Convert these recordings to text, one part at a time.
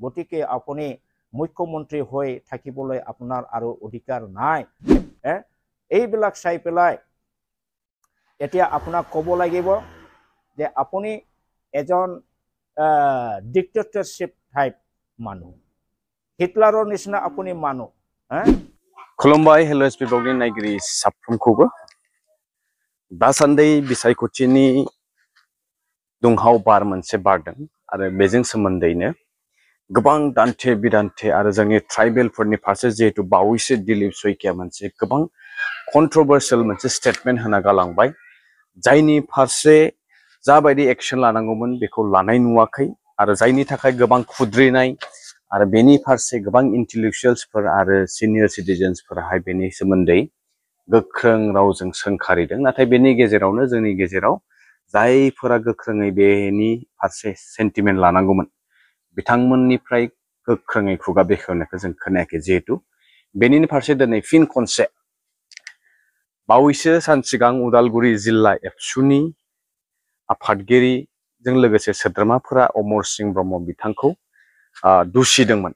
গতিকে আপুনি মুখ্যমন্ত্ৰী হৈ থাকিবলৈ আপোনাৰ আৰু অধিকাৰ নাই। এইবিলাক চাই পেলাই এতিয়া আপোনাক ক'ব লাগিব যে আপুনি এজন ডিক্টেটৰশ্বিপ টাইপ মানুহ, হিটলাৰৰ নিচিনা আপুনি মানুহ। खुलुमबाय हेलो एसपी ब्लगनि नायगिरि साफ्रोमखौबो दासान्दि बिसायख'थिनि दुंहाव बार मोनसे बारदों आरो बेजों सोमोन्दैनो गोबां दान्थे बिदान्थे आरो जोंनि ट्राइबेलफोरनि फारसे जिहेतु बावैसो दिलीप सयकिया मोनसे गोबां कन्ट्रोभार्सियेल मोनसे स्टेटमेन्ट होना गालांबाय, जायनि फारसे जाबायदि एक्शन लानांगौमोन बेखौ लानाय नुवाखै आरो जायनि थाखाय गोबां खुद्रिनाय आरो बेनि फारसे गोबां इन्टेलेक्चुयेल्सफोर आरो सिनियर सिटिजेन्सफोराहाय बेनि सोमोन्दै गोख्रों रावजों सोंखारिदों। नाथाय बेनि गेजेरावनो जोंनि गेजेराव जायफोरा गोख्रोङै बेनि फारसे सेन्टिमेन्ट लानांगौमोन बिथांमोननिफ्राय गोख्रोङै खुगा बेखेवनायखौ जों खोनायाखै। जिहेतु बेनिनो फारसे दिनै फिन खनसे बावैसो सान सिगां उदालगुरि जिल्ला एबसुनि आफादगिरिजों लोगोसे सोद्रोमाफोरा अमर सिंह ब्रह्म बिथांखौ दुसिदोंमोन।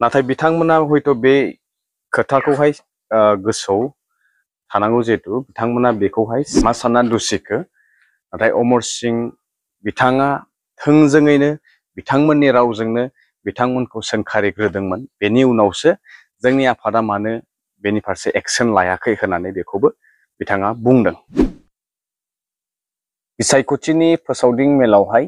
नाथाय बिथांमोना हयथ' बे खोथाखौहाय गोसोआव थानांगौ, जिहेतु बिथांमोना बेखौहाय मा सानना दुसिखो, नाथाय अमर सिंह बिथाङा थोंजोङैनो बिथांमोननि रावजोंनो बिथांमोनखौ सोंखारिग्रोदोंमोन। बेनि उनावसो जोंनि आफादा मानो बेनि फारसे एक्शन लायाखै होननानै बेखौबो बिथाङा बुंदों। बिसायख'थिनि फोसावदिं मेलावहाय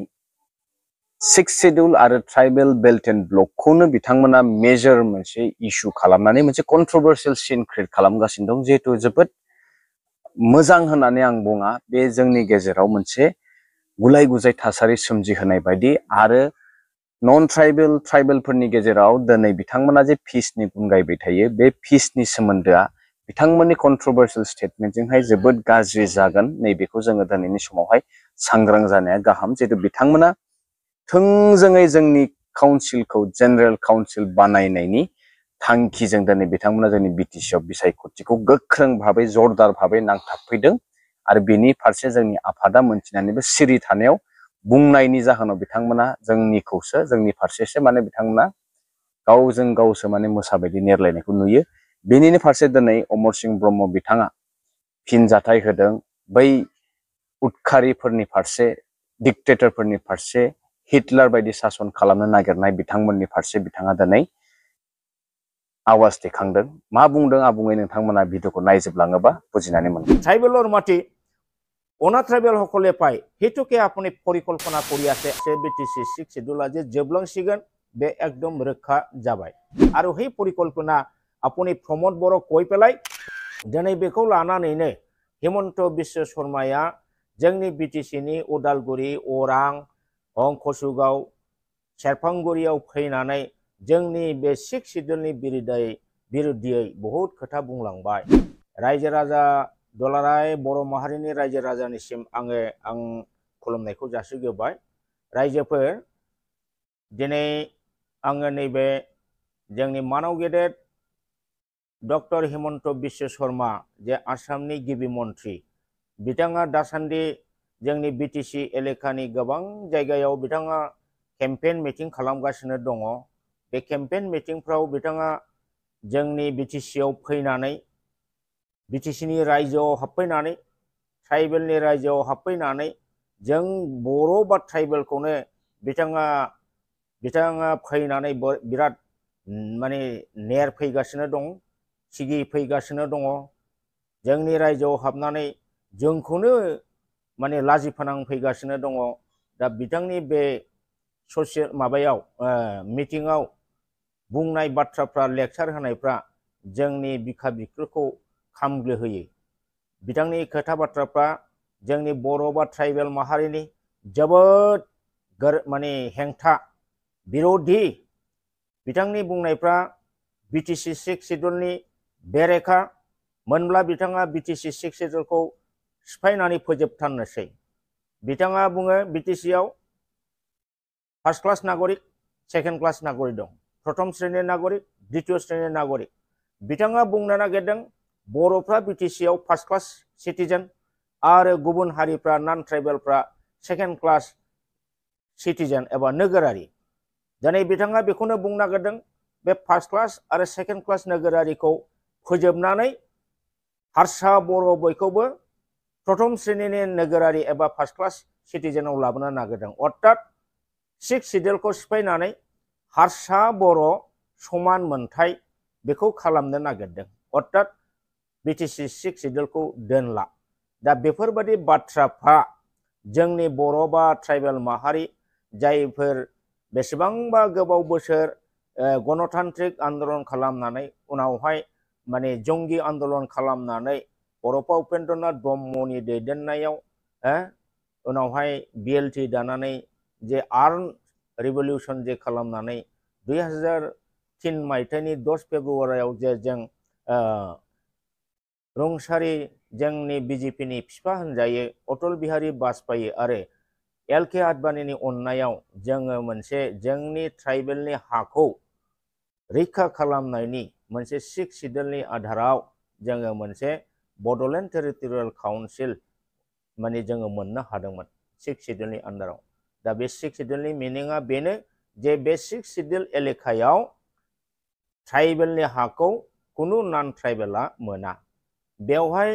6 शेड्यूल आरो ट्राइबेल बेल्ट एंड ब्लकखौनो बिथांमोना मेजर मोनसे इशू खालामनानै मोनसे कन्ट्रोभार्सियेल सीन क्रिएट खालामगासिनो दं। जिहेतु जोबोद मोजां होननानै आं बुङा, बे जोंनि गेजेराव मोनसे गुलाय गुजाय थासारि सोमजिहोनाय बायदि आरो नन ट्राइबेलफोरनि गेजेराव दिनै बिथांमोना जे पिसनि गुन गायबाय थायो, बे पिसनि सोमोन्दोआ बिथांमोननि कन्ट्रोभार्सियेल स्टेटमेन्टजोंहाय जोबोद गाज्रि जागोन। नैबेखौ जोङो दिनैनि समावहाय सांग्रां जानाया गाहाम। जिहेतु बिथांमोना थोंजोङै जोंनि काउन्सिलखौ जेनेरेल काउन्सिल बानायनायनि थांखिजों दिनै बिथांमोना जोंनि बिटिसिआव बिसायख'थिखौ गोख्रों भाबै जरदार भाबै नांथाबफैदों आरो बेनि फारसे जोंनि आफादा मोनथिनानैबो सिरि थानायाव बुंनायनि जाहोनाव बिथांमोना जोंनि फारसेसो माने बिथांमोना गावजों गावसो माने मोसाबायदि नेरलायनायखौ नुयो। बेनिनो फारसे दिनै अमर सिंह ब्रह्म बिथाङा फिनजाथाय होदों। बै उदखारिफोरनि फारसे, डिक्टेटरफोरनि फारसे, हिटलार बायदि सासन खालामनो नागिरनाय बिथांमोननि फारसे बिथाङा दिनै आवाज दैखांदों। मा बुंदों आबुङै नोंथांमोना भिडिअखौ नायजोबलाङोबा बुजिनानै मोनगोन। ট্ৰাইবেলৰ মাটি অনা ট্ৰাইবেলসকলে পায়, সেইটোকে আপুনি পৰিকল্পনা কৰি আছে। বিটিসি 6 शेड्यूल যে जोबलांसिगोन बे एकदम रोखा जाबाय आरो সেই परिकल्पना আপুনি प्रमोद बर' কৈ পেলাই दिनै बेखौ लानानैनो हिमन्त बिश्व शर्माया जोंनि बिटिसिनि उदालगुरि, अरां, कसुगाव, सेरफांगुरियाव फैनानै जोंनि बे 6 शेड्यूलनि बिरुद्धियै बहुत खोथा बुंलांबाय। रायजो राजा दुलाराय बर' माहारिनि रायजो राजानिसिम आं खुलुमनायखौ जासिग्रोबाय। रायजोफोर, दिनै आङो नैबे जोंनि मानाव गेदेर डक्टर हिमन्त बिश्व शर्मा जे आसामनि गिबि मन्त्रि, बिथाङा दासान्दि जोंनि बिटिसि एलेकानि गोबां जायगायाव बिथाङा केम्पेन मिटिं खालामगासिनो दङ। बे केम्पेन मिटिंफ्राव बिथाङा जोंनि बिटिसिआव फैनानै बिटिसिनि रायजोआव हाबफैनानै, ट्राइबेलनि रायजोआव हाबफैनानै जों बर' बा ट्राइबेलखौनो बिथाङा फैनानै बिराद माने नेरफैगासिनो दं, सिगिफैगासिनो दङ। जोंनि रायजोआव हाबनानै जोंखौनो माने लाजि फोनांफैगासिनो दङ। दा बिथांनि बे मिटिंआव बुंनाय बाथ्राफ्रा, लेक्चार होनायफ्रा जोंनि बिखा बिख्लोखौ खामग्लोहोयो। बिथांनि खोथा बाथ्राफ्रा जोंनि बर' बा ट्राइबेल माहारिनि जोबोद माने हेंथा, बिरोधि। बिथांनि बुंनायफ्रा बिटिसि 6 शेड्यूलनि बेरेखा मोनब्ला बिथाङा बिटिसि 6 शेड्यूलखौ सिफायनानै फोजोबथारनोसै। बिथाङा बुङो बिटिसिआव फार्स्ट क्लास नागरिक, सेकेंड क्लास नागरिक दं, प्रथम श्रेणी नागरिक, द्वितीय श्रेणी नागरिक। बिथाङा बुंनो नागिरदों बर'फ्रा बिटिसिआव फार्स्ट क्लास सिटिजेन आरो गुबुन हारिफ्रा नन ट्राइबेलफ्रा सेकेंड क्लास सिटिजेन एबा नोगोरारि। दिनै बिथाङा बेखौनो बुंनो नागिरदों बे फार्स्ट क्लास आरो सेकेन्ड क्लास नोगोरारिखौ फोजोबनानै हारसा बर' बयखौबो प्रथम श्रेणीनि नोगोरारि एबा फार्स्ट क्लास सिटिजेनाव लाबोनो नागिरदों। अर्थात 6 सिडिउलखौ सिफायनानै हारसा बर' समान मोनथाय बेखौ खालामनो नागिरदों। अर्थात बिटिसि 6 सिडिउलखौ दोनला। दा बेफोरबायदि बाथ्राफ्रा जोंनि बर' बा ट्राइबेल माहारि जायफोर बेसेबांबा गोबाव बोसोर गणतान्त्रिक आन्दलन खालामनानै उनावहाय माने जंगि आन्दलन खालामनानै बड'फा उपेन्द्रनाथ ब्रह्मनि दैदेननायाव उनावहाय बिएलटि दानानै जे आर्म रिभलिउसन जे खालामनानै 2003 मायथाइनि 10 फेब्रुवारियाव जे जों रुंसारि जोंनि बिजेपिनि बिफा होनजायो अटल बिहारी बाजपेयी आरो एल.के. आडबाणीनि अननायाव जोङो मोनसे जोंनि ट्राइबेलनि हाखौ रैखा खालामनायनि मोनसे 6 सिडिउलनि आधाराव जोङो मोनसे बड'लेण्ड टेरिटरियेल काउन्सिल माने जोङो मोननो हादोंमोन 6 सिडिउलनि आन्दाराव। दा बे 6 सिडिउलनि मिनिङा बेनो जे बे 6 सिडिउल एलेकायाव ट्राइबेलनि हाखौ कुनु नन ट्राइबेला मोना। बेवहाय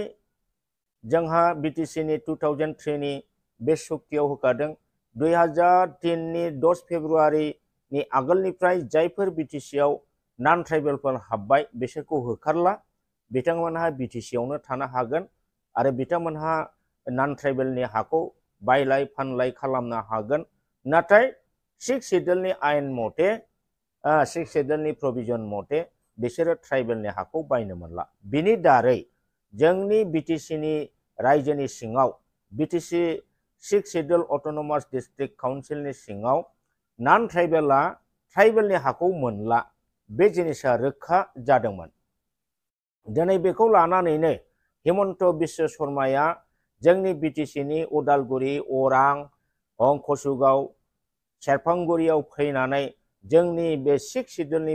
जोंहा बिटिसिनि 2003नि बे सुक्तियाव होखादों 2003नि 10 फेब्रुवारिनि आगोलनिफ्राय जायफोर बिटिसियाव नन ट्राइबेलफोर हाबबाय बिसोरखौ होखारला, बिथांमोनहा बिटिसियावनो थानो हागोन आरो बिथांमोनहा नन ट्राइबेलनि हाखौ बायलाय फानलाय खालामनो हागोन। नाथाय 6 सिडिउलनि आयेन मथे 6 सिडिउलनि प्रभिजन मथे बिसोरो ट्राइबेलनि हाखौ बायनो मोनला। बिनि दारै जोंनि बिटिसिनि रायजोनि सिङाव बिटिसि 6 सिडिउल अट'नमास डिस्ट्रिक्ट काउन्सिलनि सिङाव नन ट्राइबेला ट्राइबेलनि हाखौ मोनला, बे जिनिसा रोखा जादोंमोन। दिनै बेखौ लानानैनो हिमन्त बिश्व शर्माया जोंनि बिटिसिनि उदालगुरि, अरां, कसुगाव, सेरफांगुरियाव फैनानै जोंनि बे 6 सिडिउलनि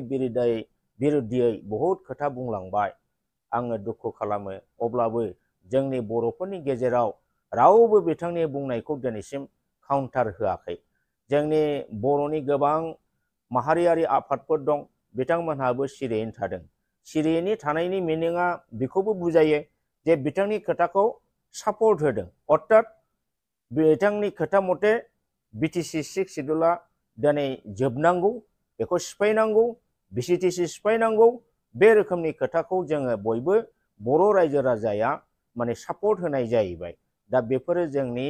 बिरुद्धियै बहुद खोथा बुंलांबाय। आङो दुखु खालामो, अब्लाबो जोंनि बर'फोरनि गेजेराव रावबो बिथांनि बुंनायखौ दिनैसिम काउन्टार होआखै। जोंनि बर'नि गोबां माहारियारि आफादफोर दं, बिथांमोनहाबो सिरियैनो थादों। सिरियैनो थानायनि मिनिङा बेखौबो बुजायो जे बिथांनि खोथाखौ सापर्ट होदों। अर्थात बिथांनि खोथा मथे बिटिसि 6 सिडिउला दिनै जोबनांगौ, बेखौ सिफायनांगौ, बिटिसि सिफायनांगौ, बे रोखोमनि खोथाखौ जोङो बयबो बर' रायजो राजाया माने सापर्ट होनाय जाहैबाय। दा बेफोरो जोंनि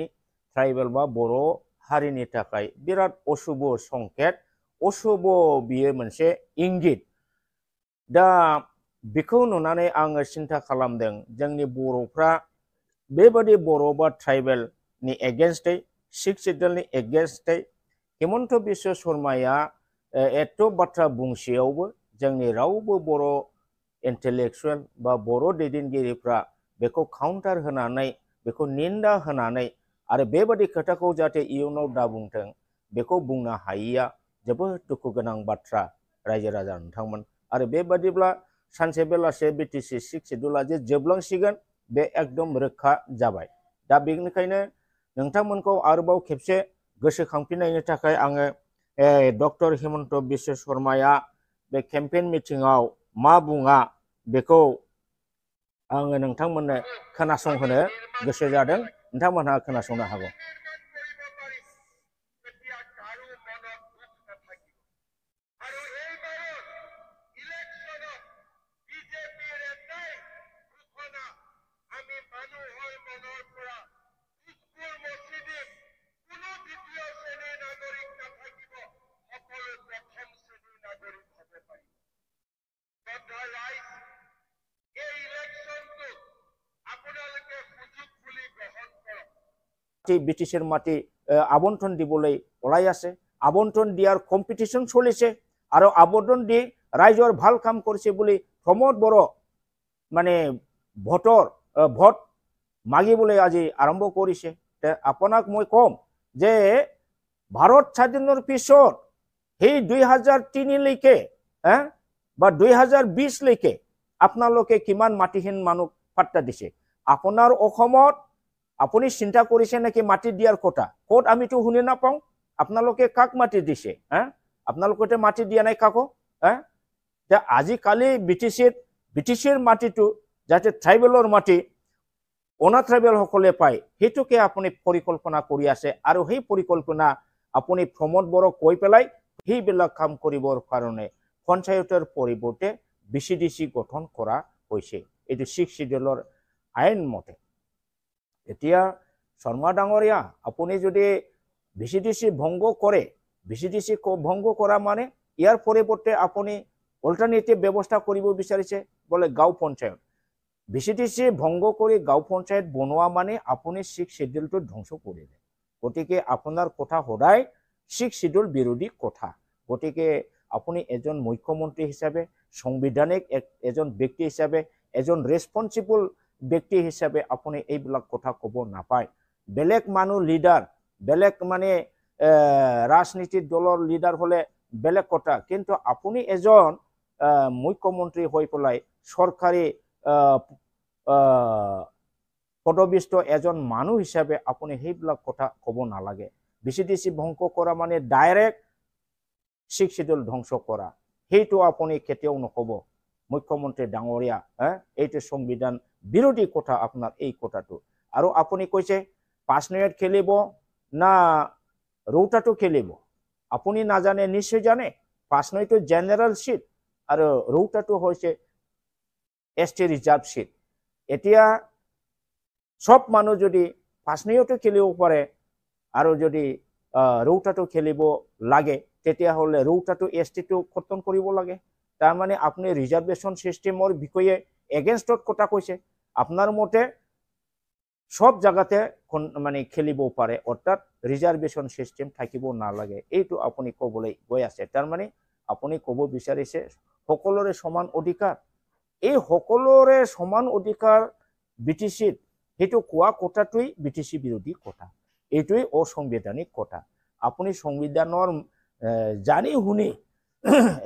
ट्राइबेल बा बर' हारिनि थाखाय बिराद अशुभ संकेत, अशुभ बियो मोनसे इंगित। दा बेखौ नुनानै आङो सिन्था खालामदों जोंनि बर'फ्रा बेबादि बर' बा ट्राइबेलनि एगेन्स्टै 6 सिडिउलनि एगेन्स्टै हिमन्त बिश्व शर्माया एथ' बाथ्रा बुंसेयावबो जोंनि रावबो बर' इन्टेलेक्सुवेल बा बर' दैदेनगिरिफ्रा बेखौ काउन्टार होनानै बेखौ निन्दा होनानै आरो बेबादि खोथाखौ जाहाथे इयुनाव दाबुंथों बेखौ बुंनो हायैया जोबोद दुखु गोनां बाथ्रा रायजो राजा नोंथांमोन। आरो बेबादिब्ला सानसे बेलासे बिटिसि 6 सिडिउला जे जोबलांसिगोन बे एकदम रोखा जाबाय। दा बेनिखायनो नोंथांमोनखौ आरोबाव खेबसे गोसोखांफिननायनि थाखाय आङो डक्टर हिमन्त बिश्व शर्माया बे केम्पेइन मिटिङाव मा बुङा बेखौ आङो नोंथांमोननो खोनासंहोनो गोसो जादों, नोंथांमोनहा खोनासंनो हागौ। বিটিসির মাটি আবণ্টন দিবলৈ ওলাই আছে, আবণ্টন দিয়াৰ কম্পিটিশন চলিছে আৰু আবণ্টন দি ৰাইজৰ ভাল কাম কৰিছে বুলি প্ৰমোদ বড় মানে ভোট মাগিবলৈ আজি আৰম্ভ কৰিছে। আপোনাক মই কম যে ভাৰত স্বাধীনৰ পিছত সেই 2003লৈকে বা 2020লৈকে আপোনালোকে কিমান মাটিহীন মানুহ পাত্তা দিছে? আপোনাৰ অসমত আপুনি চিন্তা কৰিছে নেকি মাটি দিয়াৰ কথা? ক'ত আমিতো শুনি নাপাওঁ। আপোনালোকে কাক মাটি দিছে? আপোনালোকে মাটি দিয়া নাই কাকো আজিকালি বিটিচিৰ মাটিটো যাতে ট্ৰাইবেলৰ মাটি অনা ট্ৰাইবেল সকলে পায় সেইটোকে আপুনি পৰিকল্পনা কৰি আছে আৰু সেই পৰিকল্পনা আপুনি প্ৰমোদ বড়োক কৈ পেলাই সেইবিলাক কাম কৰিবৰ কাৰণে পঞ্চায়তৰ পৰিৱৰ্তে বিচিডিচি গঠন কৰা হৈছে এইটো 6 শিডিউলৰ আইন মতে এতিয়া শৰ্মা ডাঙৰীয়া আপুনি যদি বিচিডিচি ভংগ কৰে বিচিডিচি ভংগ কৰা মানে ইয়াৰ পৰিৱৰ্তে আপুনি অল্টাৰনেটিভ ব্যৱস্থা কৰিব বিচাৰিছে বলে গাঁও পঞ্চায়ত বিচিডিচি ভংগ কৰি গাঁও পঞ্চায়ত বনোৱা মানে আপুনি 6 শিডিউলটো ধ্বংস কৰিলে গতিকে আপোনাৰ কথা সদায় 6 শিডিউল বিৰোধী কথা গতিকে আপুনি এজন মুখ্যমন্ত্ৰী হিচাপে সংবিধানিক এজন ব্যক্তি হিচাপে এজন ৰেসপন্সিবল ব্যক্তি হিচাপে আপুনি এইবিলাক কথা ক'ব নাপায় বেলেগ মানুহ লিডাৰ বেলেগ মানে ৰাজনীতিৰ দলৰ লিডাৰ হলে বেলেগ কথা কিন্তু আপুনি এজন মুখ্যমন্ত্ৰী হৈ পেলাই সরকারি পদবিষ্ট এজন মানুহ হিসাবে আপুনি সেইবিলাক কথা ক'ব নালাগে বিচিডিসি ভংগ কৰা মানে ডাইৰেক্ট 6 শিডিউল ধ্বংস কৰা সেইটো আপুনি কেতিয়াও নকব মুখ্যমন্ত্ৰী ডাঙৰীয়া এইটো সংবিধান বিৰোধী কথা আপোনাৰ এই কথাটো আৰু আপুনি কৈছে 5 মিনিট খেলিব না ৰৌটাটো খেলিব আপুনি নাজানে নিশ্চয় জানে 5 মিনিট জেনাৰেল সিট আৰু ৰৌটাটো হৈছে এসটি ৰিজাৰ্ভ সিট এতিয়া সব মানুহ যদি 5 মিনিটও খেলিব পাৰে আৰু যদি ৰৌটাটো খেলিব লাগে তেতিয়া হলে ৰৌটাটো এসটিটো খতম কৰিব লাগে তাৰ মানে আপুনি ৰিজাৰ্ভেশন সিস্টেমৰ বিষয়ে এগেইনষ্টত কথা কৈছে আপোনাৰ মতে সব জায়গাতে মানে খেলিব পাৰে অৰ্থাৎ ৰিজাৰ্ভেশন সিস্টেম থাকিব নালাগে এইটো আপুনি ক'বলৈ গৈ আছে তাৰ মানে আপুনি ক'ব বিচাৰিছে সকলোৰে সমান অধিকাৰ এই সকলোৰে সমান অধিকাৰ বিটিসিত হেতু কোৱা কথাটোই বিটিসি বিৰোধী কথা এইটোই অসাংবিধানিক কথা আপুনি সংবিধানৰ জানি শুনি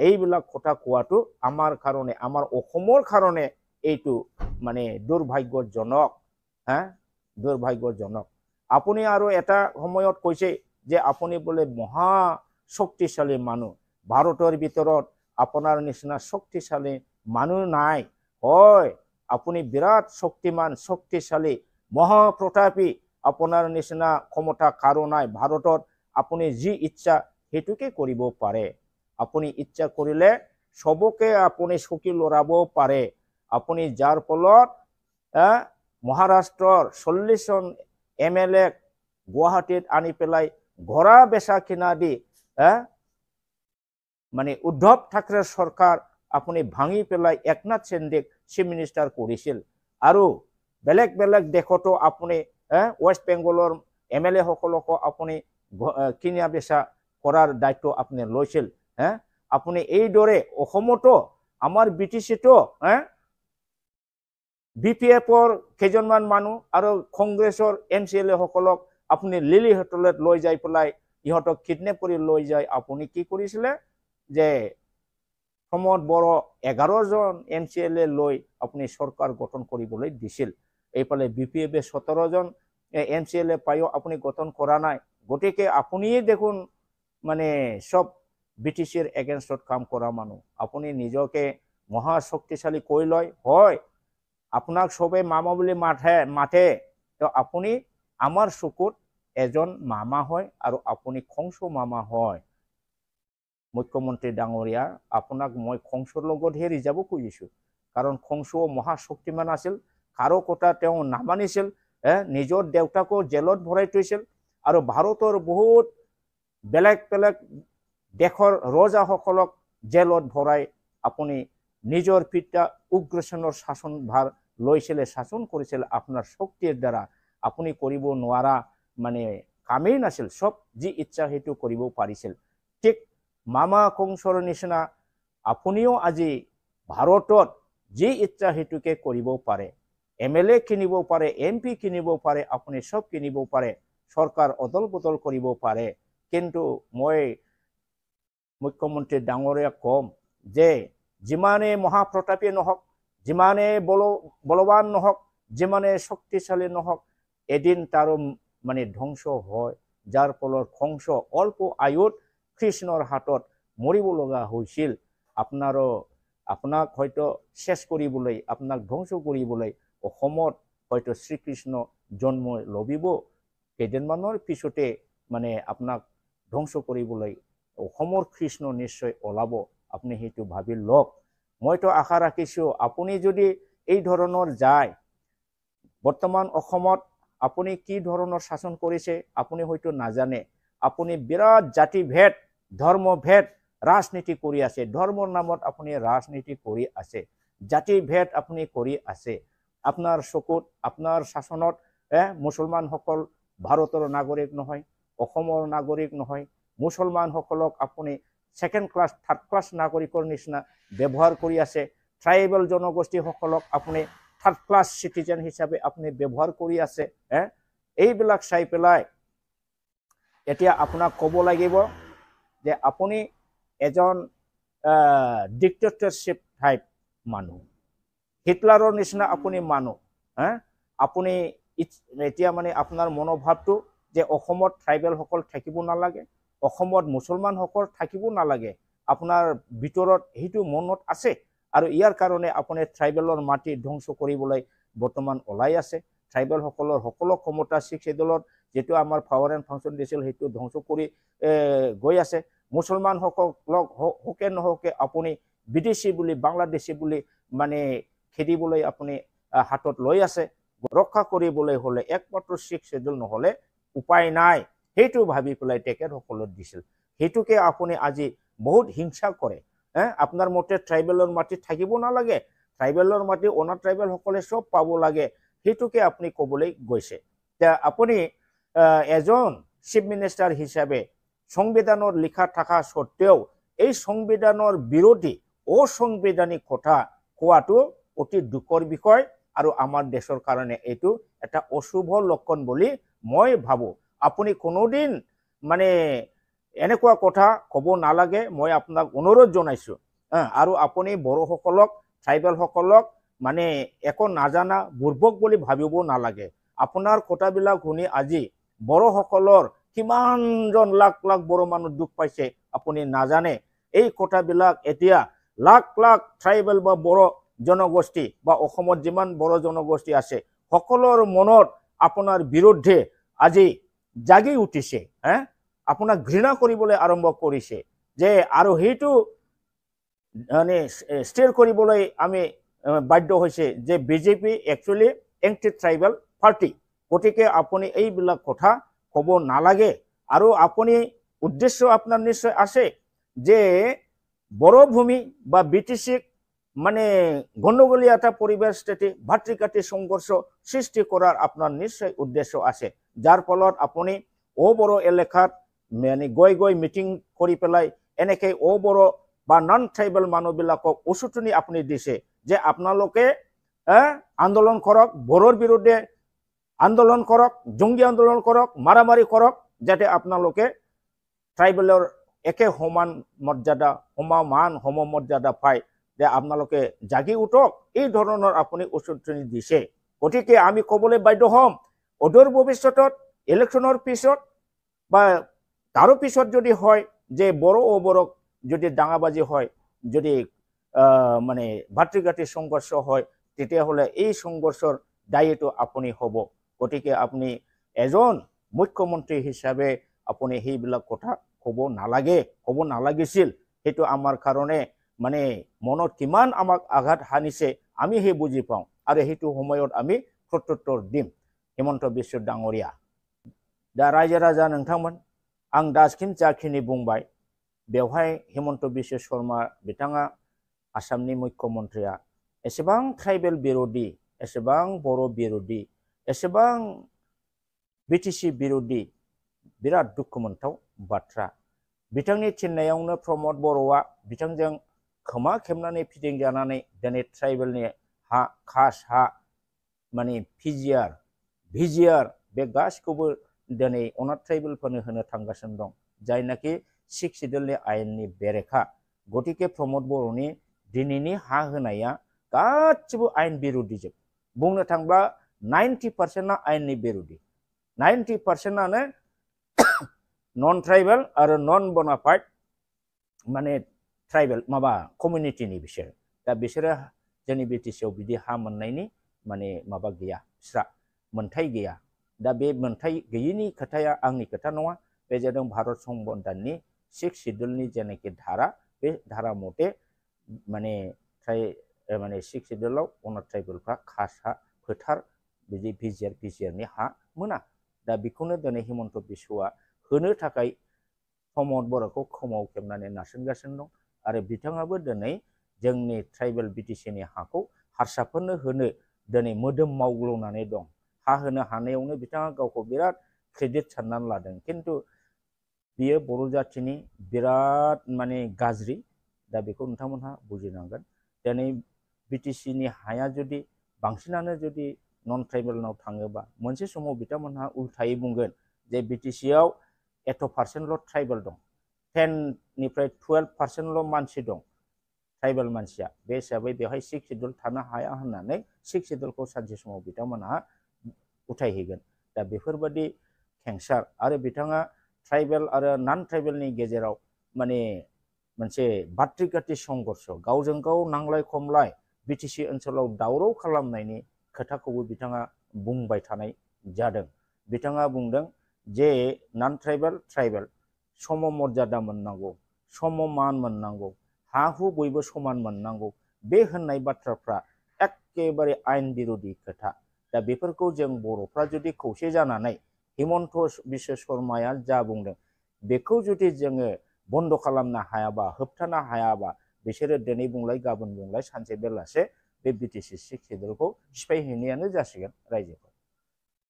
এইবিলাক কথা কোৱাটো আমাৰ কাৰণে আমাৰ অসমৰ কাৰণে এইটো মানে দুৰ্ভাগ্যজনক দুৰ্ভাগ্যজনক আপুনি আৰু এটা সময়ত কৈছে যে আপুনি বলে মহা শক্তিশালী মানুহ ভাৰতৰ ভিতৰত আপোনাৰ নিচিনা শক্তিশালী মানুহ নাই হয় আপুনি বিৰাট শক্তিমান শক্তিশালী মহা প্ৰতাপী আপোনাৰ নিচিনা ক্ষমতা কাৰো নাই ভাৰতত আপুনি যি ইচ্ছা হেতুকে কৰিব পাৰে আপুনি ইচ্ছা কৰিলে সবকে আপুনি চকী লৰাব পাৰে আপুনি যাৰ ফলত মহাৰাষ্ট্ৰৰ 40 জন এমএলএ গুৱাহাটীত আনি পেলাই ঘোড়া বেচা কিনা দি মানে উদ্ধৱ ঠাকৰে সৰকাৰ আপুনি ভাঙি পেলাই একনাথ সিন্দেক চিফ মিনিষ্টাৰ কৰিছিল আৰু বেলেগ বেলেগ দেশতো আপুনি ওয়েস্ট বেঙ্গলৰ এমএলএ সকলক আপুনি কিনা বেচা কৰাৰ দায়িত্ব আপুনি লৈছিল আপুনি এই দৰে অসমতো আমাৰ বিটিসিতো বিপিএফৰ কেইজনমান মানুহ আৰু কংগ্ৰেছৰ এমচিএলএ সকলক আপুনি লিলি হোটেলত লৈ যাই পেলাই ইহঁতক কিডনেপ কৰি লৈ যায় আপুনি কি কৰিছিলে যে প্ৰমোদ বড়ো 11 জন এমচিএলএ লৈ আপুনি সৰকাৰ গঠন কৰিবলৈ দিছিল এইফালে বিপিএফে 17 জন এমচিএলএ পাইও আপুনি গঠন কৰা নাই গতিকে আপুনিয়ে দেখোন মানে সব বিটিসিৰ এগেইনষ্টত কাম কৰা মানুহ আপুনি নিজকে মহা শক্তিশালী কৈ লয় হয় আপোনাক সবে মামা বুলি মাতে তো আপুনি আমাৰ চকুত এজন মামা হয় আৰু আপুনি খংসু মামা হয় মুখ্যমন্ত্ৰী ডাঙৰীয়া আপোনাক মই খংসুৰ লগতহে ৰিজাব খুজিছো কাৰণ খংসু মহাশক্তিমান আছিল কাৰো কথা তেওঁ নামানিছিল নিজৰ দেউতাকো জেলত ভৰাই থৈছিল আৰু ভাৰতৰ বহুত বেলেগ বেলেগ দেশৰ ৰজাসকলক জেলত ভৰাই আপুনি নিজৰ পিতা উগ্ৰসেনৰ শাসন ভাৰ লৈছিল শাসন কৰিছিল আপোনাৰ শক্তিৰ দ্বাৰা আপুনি কৰিব নোৱাৰা মানে কামেই নাছিল সব যি ইচ্ছা হেতু কৰিব পাৰিছিল ঠিক মামা কংসৰ নিচিনা আপুনিও আজি ভাৰতত যি ইচ্ছা হেতুকে কৰিব পাৰে এমএলএ কিনিব পাৰে এমপি কিনিব পাৰে আপুনি সব কিনিব পাৰে সৰকাৰ অদল বদল কৰিব পাৰে কিন্তু মই মুখ্যমন্ত্ৰী ডাঙৰীয়া কম যে যিমানে মহাপ্ৰতাপী নহওক যিমানে বলৱান নহওক যিমানে শক্তিশালী নহওক এদিন তাৰো মানে ধ্বংস হয় যাৰ ফলত কংস অল্প আয়ুত কৃষ্ণৰ হাতত মৰিব লগা হৈছিল আপোনাৰো আপোনাক হয়তো শেষ কৰিবলৈ আপোনাক ধ্বংস কৰিবলৈ অসমত হয়তো শ্ৰীকৃষ্ণ জন্ম লবিব কেইদিনমানৰ পিছতে মানে আপোনাক ধ্বংস কৰিবলৈ অসমৰ কৃষ্ণ নিশ্চয় ওলাব আপুনি সেইটো ভাবি লওক মইতো আশা ৰাখিছোঁ আপুনি যদি এই ধৰণৰ যায় বৰ্তমান অসমত আপুনি কি ধৰণৰ শাসন কৰিছে আপুনি হয়তো নাজানে আপুনি বিৰাট জাতিভেদ ধৰ্মভেদ ৰাজনীতি কৰি আছে ধৰ্মৰ নামত আপুনি ৰাজনীতি কৰি আছে জাতিভেদ আপুনি কৰি আছে আপোনাৰ চকুত আপোনাৰ শাসনত মুছলমানসকল ভাৰতৰ নাগৰিক নহয় অসমৰ নাগৰিক নহয় মুছলমানসকলক আপুনি সেকেন্ড ক্লাছ থাৰ্ড ক্লাছ নাগৰিকৰ নিচিনা ব্যৱহাৰ কৰি আছে ট্ৰাইবেল জনগোষ্ঠীসকলক আপুনি থাৰ্ড ক্লাছ সিটিজেন হিচাপে আপুনি ব্যৱহাৰ কৰি আছে এইবিলাক চাই পেলাই এতিয়া আপোনাক ক'ব লাগিব যে আপুনি এজন ডিক্টেটৰশ্বিপ টাইপ মানুহ হিটলাৰৰ নিচিনা আপুনি মানুহ আপুনি এতিয়া মানে আপোনাৰ মনোভাৱটো যে অসমত ট্ৰাইবেলসকল থাকিব নালাগে অসমত মুছলমানসকল থাকিব নালাগে আপোনাৰ ভিতৰত সেইটো মনত আছে আৰু ইয়াৰ কাৰণে আপুনি ট্ৰাইবেলৰ মাটি ধ্বংস কৰিবলৈ বৰ্তমান ওলাই আছে ট্ৰাইবেলসকলৰ সকলো ক্ষমতা ছিক্স শিডিউলত যেটো আমাৰ পাৱাৰ এণ্ড ফাংচন দিছিল সেইটো ধ্বংস কৰি গৈ আছে মুছলমানসকলক হোকে নহকে আপুনি বিদেশী বুলি বাংলাদেশী বুলি মানে খেদিবলৈ আপুনি হাতত লৈ আছে ৰক্ষা কৰিবলৈ হলে একমাত্ৰ ছিক্স শিডিউল নহলে উপায় নাই সেইটো ভাবি পেলাই তেখেতসকলক দিছিল সেইটোকে আপুনি আজি বহুত হিংসা কৰে আপোনাৰ মতে ট্ৰাইবেলৰ মাটি থাকিব নালাগে ট্ৰাইবেলৰ মাটি অনা ট্ৰাইবেলসকলে সব পাব লাগে সেইটোকে আপুনি ক'বলৈ গৈছে আপুনি এজন চিফ মিনিষ্টাৰ হিচাপে সংবিধানৰ লিখা থকা সত্ত্বেও এই সংবিধানৰ বিৰোধী অসাংবিধানিক কথা কোৱাটো অতি দুখৰ বিষয় আৰু আমাৰ দেশৰ কাৰণে এইটো এটা অশুভ লক্ষণ বুলি মই ভাবো আপুনি কোনোদিন মানে এনেকুৱা কথা ক'ব নালাগে মই আপোনাক অনুৰোধ জনাইছো আৰু আপুনি বড়োসকলক ট্ৰাইবেলসকলক মানে একো নাজানা বুৰ্বক বুলি ভাবিব নালাগে আপোনাৰ কথাবিলাক শুনি আজি বড়োসকলৰ কিমানজন লাখ লাখ বড়ো মানুহ দুখ পাইছে আপুনি নাজানে এই কথাবিলাক এতিয়া লাখ লাখ ট্ৰাইবেল বা বড়ো জনগোষ্ঠী বা অসমত যিমান বড়ো জনগোষ্ঠী আছে সকলৰ মনত আপোনাৰ বিৰুদ্ধে আজি জাগি উঠিছে আপোনাক ঘৃণা কৰিবলৈ আৰম্ভ কৰিছে যে আৰু সেইটো মানে ষ্টেৰ কৰিবলৈ আমি বাধ্য হৈছে যে BJP actually anti tribal party গতিকে আপুনি এইবিলাক কথা ক'ব নালাগে আৰু আপুনি উদ্দেশ্য আপোনাৰ নিশ্চয় আছে যে বড়ো ভূমি বা বিটিচিক মানে গণ্ডগোলীয়া এটা পৰিবেশ স্থিতি ভাতৃঘাতী সংঘৰ্ষ সৃষ্টি কৰাৰ আপোনাৰ নিশ্চয় উদ্দেশ্য আছে যাৰ ফলত আপুনি বড়ো এলেকাত মানে গৈ মিটিং কৰি পেলাই এনেকৈ বড়ো বা নন ট্ৰাইবেল মানুহবিলাকক উচুটনি আপুনি দিছে যে আপোনালোকে আন্দোলন কৰক বড়োৰ বিৰুদ্ধে আন্দোলন কৰক জঙ্গী আন্দোলন কৰক মাৰামাৰি কৰক যাতে আপোনালোকে ট্ৰাইবেলৰ একে সমান মৰ্যাদা সমান সমমৰ্যাদা পায় যে আপোনালোকে জাগি উঠক এই ধৰণৰ আপুনি উচুটনি দিছে গতিকে আমি ক'বলৈ বাধ্য হ'ম অদূৰ ভৱিষ্যতত ইলেকশ্যনৰ পিছত বা তাৰো পিছত যদি হয় যে বড়োক যদি দাঙাবাজি হয় যদি মানে ভাতৃঘাতী সংঘৰ্ষ হয় তেতিয়াহ'লে এই সংঘৰ্ষৰ দায়ীটো আপুনি হ'ব গতিকে আপুনি এজন মুখ্যমন্ত্ৰী হিচাপে আপুনি সেইবিলাক কথা ক'ব নালাগিছিল সেইটো আমাৰ কাৰণে মানে মনত কিমান আমাক আঘাত হানিছে আমি সেই বুজি পাওঁ আৰু সেইটো সময়ত আমি প্ৰত্যুত্তৰ দিম হিমন্ত বিশ্ব ডাঙৰীয়া दा रायजो राजा नोंथांमोन आं दासिम जाखिनि बुंबाय बेवहाय हिमন্ত বিশ্ব शर्मा बिथाङा आसामनि मुख्यमन्त्रिया एसेबां ट्राइबेल बिरोधी एसेबां बर' बिरोधी एसेबां बिटिसि बिरोधी बिराद दुखु मोनथाव बाथ्रा बिथांनि थिननायावनो प्रमद बर'आ बिथांजों खोमा खेबनानै फिदिंजानानै दिनै ट्राइबेलनि हा खास हा माने भिजिआर बे गासिखौबो दिनै अनाथ ट्राइबेलफोरनो होनो थांगासिनो दं जायनाखि सिक्स शिडिउलनि आयेननि बेरेखा गतिके प्रमद बर'नि दिनैनि हा होनाया गासिबो आयेन बिरोधीजोब बुंनो थांब्ला 90% आयेननि बिरोधी 90%आनो नन ट्राइबेल आरो नन बोनाफाइड माने ट्राइबेल माबा कमिउनिटिनि बिसोर दा बिसोरो जोंनि बिटिसिआव बिदि हा मोननायनि माने माबा गैया बिस्रा मोनथाय गैया दा बे मोनथाय गैयिनि खोथाया आंनि खोथा नङा बे जादों भारत संबिधाननि 6 शिड्यूलनि जेनाखि धारा बे धारा मथे माने माने 6 शिड्यूलाव अनाथ ट्राइबेलफ्रा खासा फोथार बिदि भिजिआरनि हा मोना दा बेखौनो दिनै हिमन्त बिश्वआ होनो थाखाय प्रमद बर'खौ खोमाव खेबनानै नारसिनगासिनो दं आरो बिथाङाबो दिनै जोंनि ट्राइबेल बिटिसिनि हाखौ हारसाफोरनो होनो दिनै मोदोम मावग्लुंनानै दं हा होनो हानायावनो बिथाङा गावखौ बिराद क्रेडिट साननानै लादों खिन्थु बियो बर' जाथिनि बिराद माने गाज्रि दा बेखौ नोंथांमोनहा बुजिनांगोन दिनै बिटिसिनि हाया जुदि बांसिनानो जुदि नन ट्राइबेलनाव थाङोबा मोनसे समाव बिथांमोनहा उल्थायै बुंगोन जे बिटिसिआव एथ' % ट्राइबेल दं 10निफ्राय 12% मानसि दं ट्राइबेल मानसिया बे हिसाबै बेवहाय 6 शिड्यूल थानो हाया होननानै 6 शिड्यूलखौ सानसे समाव बिथांमोनहा उथायहैगोन दा बेफोरबायदि खेंसार आरो बिथाङा ट्राइबेल आरो नन ट्राइबेलनि गेजेराव माने मोनसे बाट्रिकाटि संघर्ष गावजों गाव नांलाय खमलाय बिटिसि ओनसोलाव दावराव खालामनायनि खोथाखौबो बिथाङा बुंबाय थानाय जादों बिथाङा बुंदों जे नन ट्राइबेल ट्राइबेल सम मर्यादा मोननांगौ सम मान मोननांगौ हा हु बयबो समान मोननांगौ बे होननाय बाथ्राफ्रा एखेबारे आयेन बिरोधी खोथा दा बेफोरखौ जों बर'फ्रा जुदि खौसे जानानै हिमन्त बिश्व शर्माया जा बुंदों बेखौ जुदि जोङो बन्द खालामनो हायाबा होबथानो हायाबा बिसोरो दिनै बुंलाय गाबोन बुंलाय सानसे बेलासे बे बिटिसि 6 शिड्यूलखौ सिफायहैनायानो जासिगोन रायजोफोर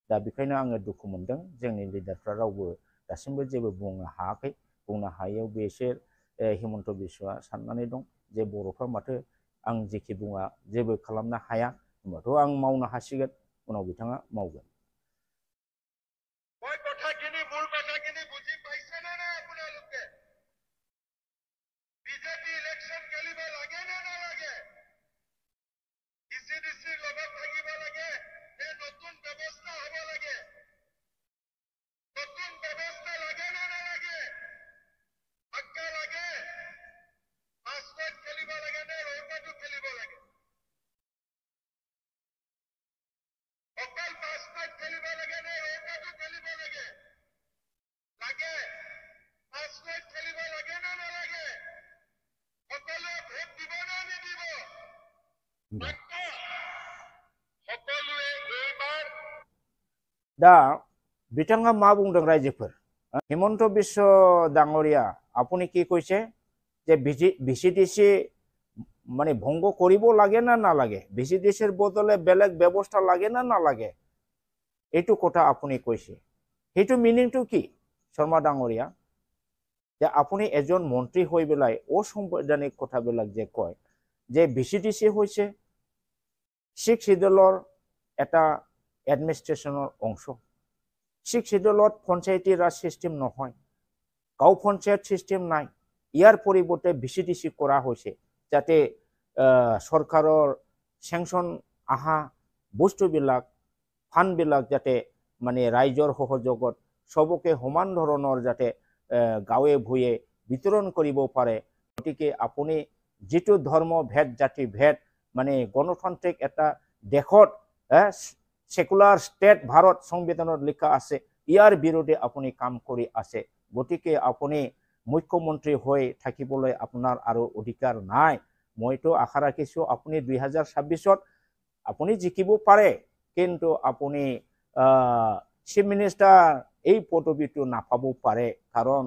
दा बेखायनो आङो दुखु मोनदों जोंनि लिडारफ्रा रावबो दासिमबो जेबो बुंनो हायाखै बुंनो हायैयाव बिसोर हिमन्त बिश्वआ साननानै दं जे बर'फ्रा माथो आं जेखि बुङा जेबो खालामनो हाया होमबाथ' आं मावनो हासिगोन उनाव बिथाङा मावगोन दा बिथाङा मा बुंदों रायजोफोर हिमन्त बिश्व डाঙरिया আপুনি কি কৈছে যে ভিচিডিসি মানে ভঙ্গ কৰিব লাগে না নালাগে ভিচিডিসিৰ বদলে বেলেগ ব্যৱস্থা লাগে না নালাগে এইটো কথা আপুনি কৈছে সেইটো মিনিংটো কি শৰ্মা ডাঙৰিয়া যে আপুনি এজন মন্ত্ৰী হৈ বেলাই অসাংবিধানিক কথাবিলাক যে কয় যে ভিচিডিসি হৈছে 6 শিডিউলৰ এটা এডমিনিষ্ট্ৰেশ্যনৰ অংশ 6 শিডিউলত পঞ্চায়তী ৰাজ সিস্টেম নহয় গাঁও পঞ্চায়ত সিস্টেম নাই ইয়াৰ পৰিৱৰ্তে ভিচিডিসি কৰা হৈছে যাতে চৰকাৰৰ চেংচন আহা বস্তুবিলাক ফাণ্ডবিলাক যাতে মানে ৰাইজৰ সহযোগত সবকে সমান ধৰণৰ যাতে গাঁৱে ভূঞে বিতৰণ কৰিব পাৰে গতিকে আপুনি যেটো ধৰ্ম ভেদ জাতি ভেদ মানে গণতান্ত্ৰিক এটা দেশত সেকুলাৰ ষ্টেট ভাৰত সংবিধানত লিখা আছে ইয়াৰ বিৰোধে আপুনি কাম কৰি আছে গতিকে আপুনি মুখ্যমন্ত্ৰী হৈ থাকিবলৈ আপোনাৰ আৰু অধিকাৰ নাই মইতো আশা ৰাখিছো আপুনি 2026ত আপুনি জিকিব পাৰে কিন্তু আপুনি চিফ মিনিষ্টাৰ এই পদবীটো নাপাব পাৰে কাৰণ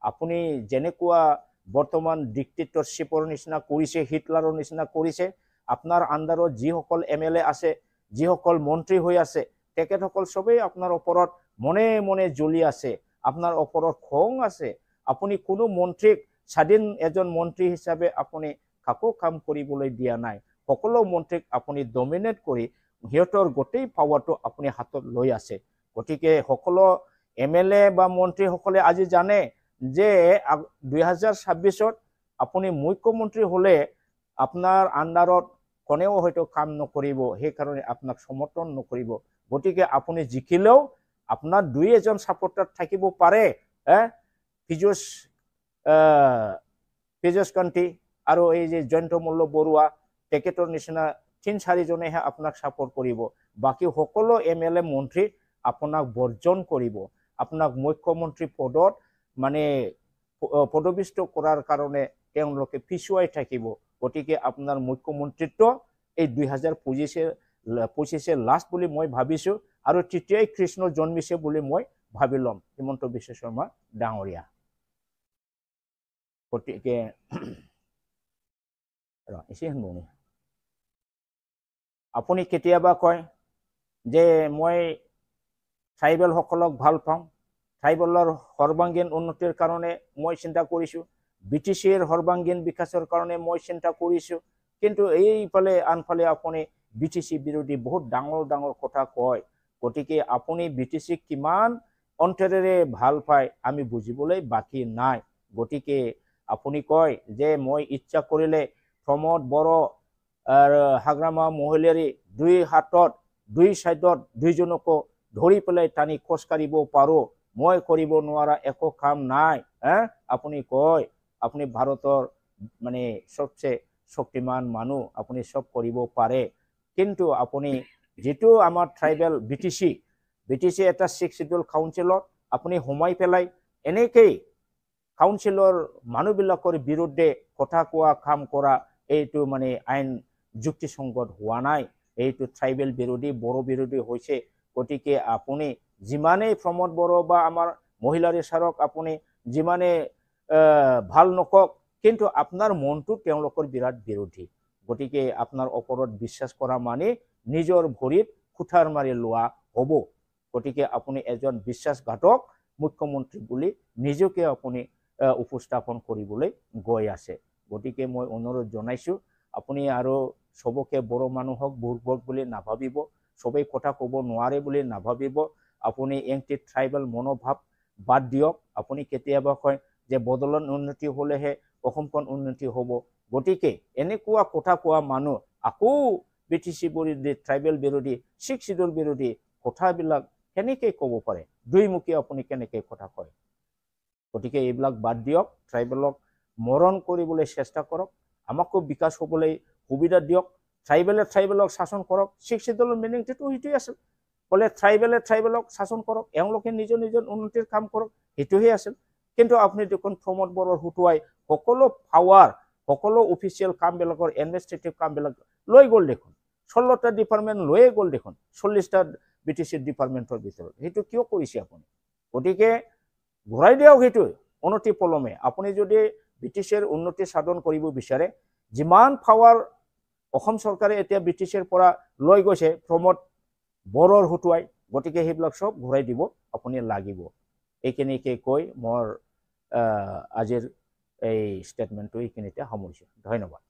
আপুনি যেনেকুৱা বৰ্তমান ডিক্টেটৰশ্বিপৰ নিচিনা কৰিছে হিটলাৰৰ নিচিনা কৰিছে আপোনাৰ আণ্ডাৰত যিসকল এমএলএ আছে যিসকল মন্ত্ৰী হৈ আছে তেখেতসকল সবেই আপোনাৰ ওপৰত মনে মনে জ্বলি আছে আপোনাৰ ওপৰত খং আছে আপুনি কোনো মন্ত্ৰীক স্বাধীন এজন মন্ত্ৰী হিচাপে আপুনি কাকো কাম কৰিবলৈ দিয়া নাই সকলো মন্ত্ৰীক আপুনি ডমিনেট কৰি হিয়তৰ গোটেই পাৱাৰটো আপুনি হাতত লৈ আছে গতিকে সকলো এমএলএ বা মন্ত্ৰী সকলে আজি জানে যে 2026ত আপুনি মুখ্যমন্ত্ৰী হলে আপোনাৰ আণ্ডাৰত কোনেও হয়তো কাম নকৰিব সেই কাৰণে আপোনাক সমৰ্থন নকৰিব গতিকে আপুনি জিকিলেও আপোনাৰ দুই এজন সাপোৰ্টাৰ থাকিব পাৰে ফিজুছ তেজস কান্তি আৰু এই যে জয়ন্তমল্ল বৰুৱা তেখেতৰ নিচিনা 3-4 জনেহে আপোনাক সাপোৰ্ট কৰিব বাকি সকলো MLA মন্ত্ৰী আপোনাক বৰ্জন কৰিব আপোনাক মুখ্যমন্ত্ৰী পদত মানে পদবিষ্ট কৰাৰ কাৰণে তেওঁলোকে পিছুৱাই থাকিব গতিকে আপোনাৰ মুখ্যমন্ত্ৰীত্ব এই 2025 লাষ্ট বুলি মই ভাবিছো আৰু তৃতীয় কৃষ্ণ জন্মিছে বুলি মই ভাবি লম হিমন্ত বিশ্ব শৰ্মা ডাঙৰীয়া গতিকে আপুনি কেতিয়াবা কয় যে মই ট্ৰাইবেল সকলক ভাল পাওঁ ট্ৰাইবেলৰ সৰ্বাংগীন উন্নতিৰ কাৰণে মই চিন্তা কৰিছো BTCৰ সৰ্বাংগীন বিকাশৰ কাৰণে মই চিন্তা কৰিছো কিন্তু এইফালে আনফালে আপুনি BTC বিৰোধী বহুত ডাঙৰ ডাঙৰ কথা কয় গতিকে আপুনি BTC কিমান অন্তৰেৰে ভাল পায় আমি বুজিবলৈ বাকি নাই গতিকে আপুনি কয় যে মই ইচ্ছা কৰিলে প্ৰমোদ বড়ো আৰু হাগ্ৰামা মহিলাৰী দুই হাতত দুই সাইডত দুইজনকো ধৰি পেলাই টানি খোজ কাঢ়িব পাৰো মই কৰিব নোৱাৰা একো কাম নাই আপুনি কয় আপুনি ভাৰতৰ মানে সবচেয়ে শক্তিমান মানুহ আপুনি সব কৰিব পাৰে কিন্তু আপুনি যেটো আমাৰ ট্ৰাইবেল BTC এটা 6 শিডিউল কাউন্সিলত আপুনি হোমাই পেলাই এনেকৈ কাউন্সিলৰ মানুহবিলাকৰ বিৰুদ্ধে কথা কোৱা কাম কৰা এইটো মানে আইন যুক্তিসংগত হোৱা নাই এইটো ট্ৰাইবেল বিৰোধী বড়ো বিৰোধী হৈছে গতিকে আপুনি যিমানে প্ৰমোদ বড়ো বা আমাৰ মহিলাৰী সাৰক আপুনি যিমানে ভাল নকক কিন্তু আপোনাৰ মনটো তেওঁলোকৰ বিৰাট বিৰোধী গতিকে আপোনাৰ ওপৰত বিশ্বাস কৰা মানে নিজৰ ভৰিত খুঠাৰ মাৰি লোৱা হ'ব গতিকে আপুনি এজন বিশ্বাসঘাতক মুখ্যমন্ত্ৰী বুলি নিজকে আপুনি উপস্থাপন কৰিবলৈ গৈ আছে গতিকে মই অনুৰোধ জনাইছো আপুনি আৰু সবকে বড়ো মানুহক বুৰ্বক বুলি নাভাবিব সবেই কথা ক'ব নোৱাৰে বুলি নাভাবিব আপুনি এন্টি ট্ৰাইবেল মনোভাৱ বাদ দিয়ক আপুনি কেতিয়াবা কয় যে বদলন উন্নতি হলেহে অসমখন উন্নতি হ'ব গতিকে এনেকুৱা কথা কোৱা মানুহ আকৌ BTC বিৰোধী ট্ৰাইবেল বিৰোধী 6 শিডিউল বিৰোধী কথাবিলাক কেনেকৈ ক'ব পাৰে দুইমুখী আপুনি কেনেকৈ কথা কয় গতিকে এইবিলাক বাদ দিয়ক ট্ৰাইবেলক মৰণ কৰিবলৈ চেষ্টা কৰক আমাকো বিকাশ হ'বলৈ সুবিধা দিয়ক ট্ৰাইবেলক শাসন কৰক 6 শিডিউলৰ মিনিংটো সেইটোৱে আছিল বলে ট্ৰাইবেলক শাসন কৰক এওঁলোকে নিজৰ নিজৰ উন্নতিৰ কাম কৰক সেইটোহে আছিল কিন্তু আপুনি দেখোন প্ৰমোদ বড়োৰ হুটুৱাই সকলো পাৱাৰ সকলো অফিচিয়েল কামবিলাকৰ এডমিনিষ্ট্ৰেটিভ কামবিলাক লৈ গ'ল দেখোন 16টা ডিপাৰ্টমেণ্ট লৈয়ে গ'ল দেখোন 40টা BTC ডিপাৰ্টমেণ্টৰ ভিতৰত সেইটো কিয় কৰিছে আপুনি গতিকে ঘূৰাই দিয়ক সেইটো উন্নতি পলমে আপুনি যদি BTCৰ উন্নতি সাধন কৰিব বিচাৰে যিমান পাৱাৰ অসম চৰকাৰে এতিয়া BTCৰ পৰা লৈ গৈছে প্ৰমোদ বড়োৰ হুটুৱাই গতিকে সেইবিলাক সব ঘূৰাই দিব আপুনি লাগিব এইখিনিকে কৈ মোৰ আজিৰ এই ষ্টেটমেন্টটো এইখিনিতে সামৰিছো ধন্যবাদ